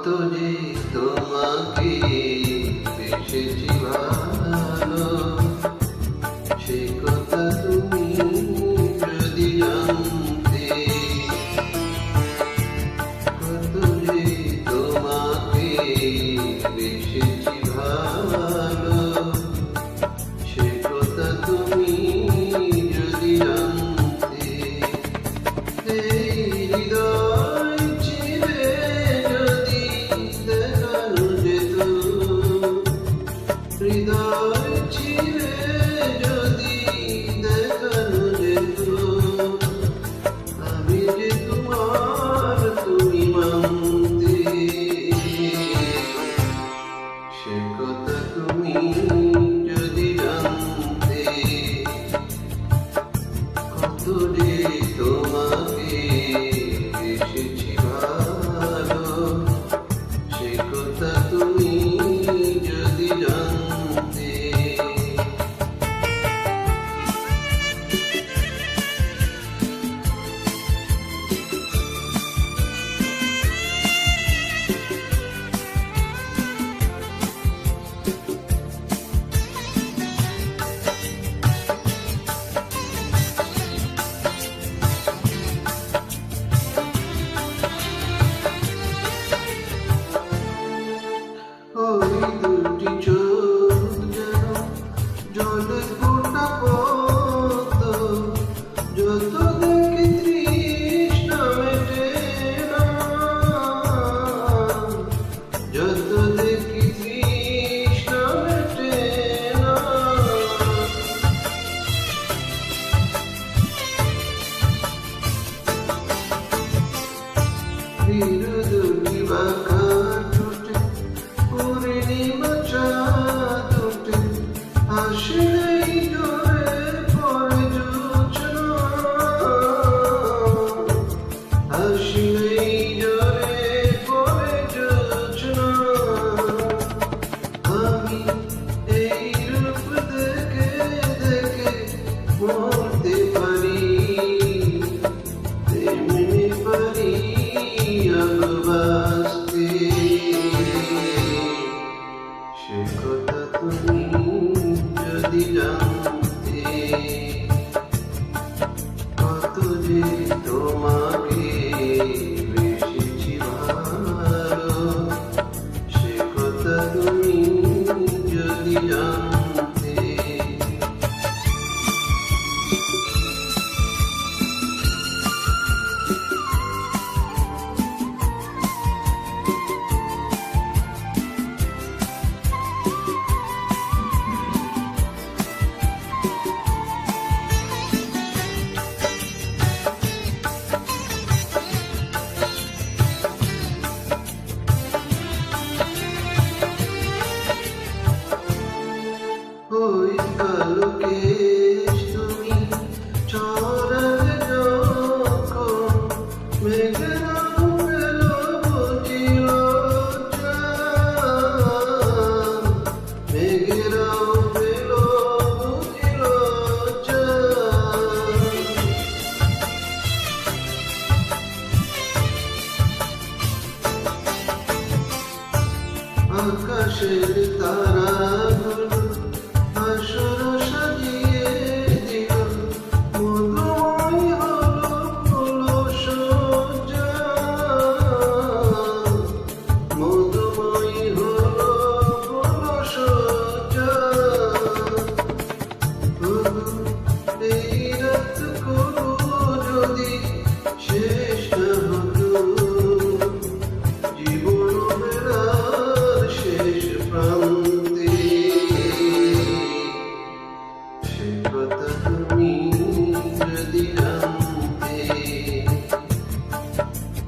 যে তোমাকে বেসেছি ভালো, সে কথা তুমি যদি জানতে। কত যে তোমাকে বেসেছি ভালো, সে কথা তুমি যদি জানতে। এই হৃদয় চিরে যদি দেখানো যেত, হৃদয় চিরে যদি দেখানো যেত, আমি যে তোমার তুমি মানতে। সে কথা তুমি যদি জানতে। কত যে তোমাকে বেসেছি ভালো, সে কথা তুমি যদি জানতে। ওই দুটি চোখ যেন জলে ফোটা পদ্ম, যত দেখি তৃষ্ণা মেটে না, যত দেখি তৃষ্ণা মেটে না। দুটি বাঁকা ঠোঁটে পূর্ণিমা চাঁদ ওঠে, আসলেই জোরে পড়ে জোছনা, আসলেই জোরে পড়ে জোছনা। আমি এই রূপ দেখে দেখে মরতে পারি, তেমনি পারি ভালোবাসতে। সে কথা তুমি যদি জানতে। কত যে তোমাকে বেসেছি ভালো, সে কথা তুমি যদি জানতে। ওই কালো কেশ তুমি ছড়ালে যখন, মেঘেরাও এলো বুঝিল চাঁদ, মেঘেরাও এলো বুঝিল চাঁদ। আকাশের তারাগুলো আসর সাজিয়ে দিল, মধুময় হলো সজ্জা, মধুময় হলো সজ্জা। এই রাত কোনো যদি শেষ না হতো, জীবন বেড়ার শেষ প্রান্তে। সে কথা তুমি যদি জানতে।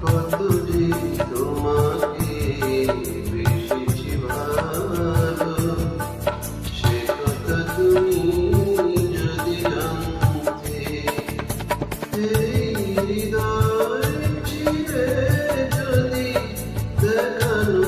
কত যে তোমাকে বেসেছি ভালো, সে কথা তুমি যদি জানতে। এই হৃদয় চিরে যদি দেখানো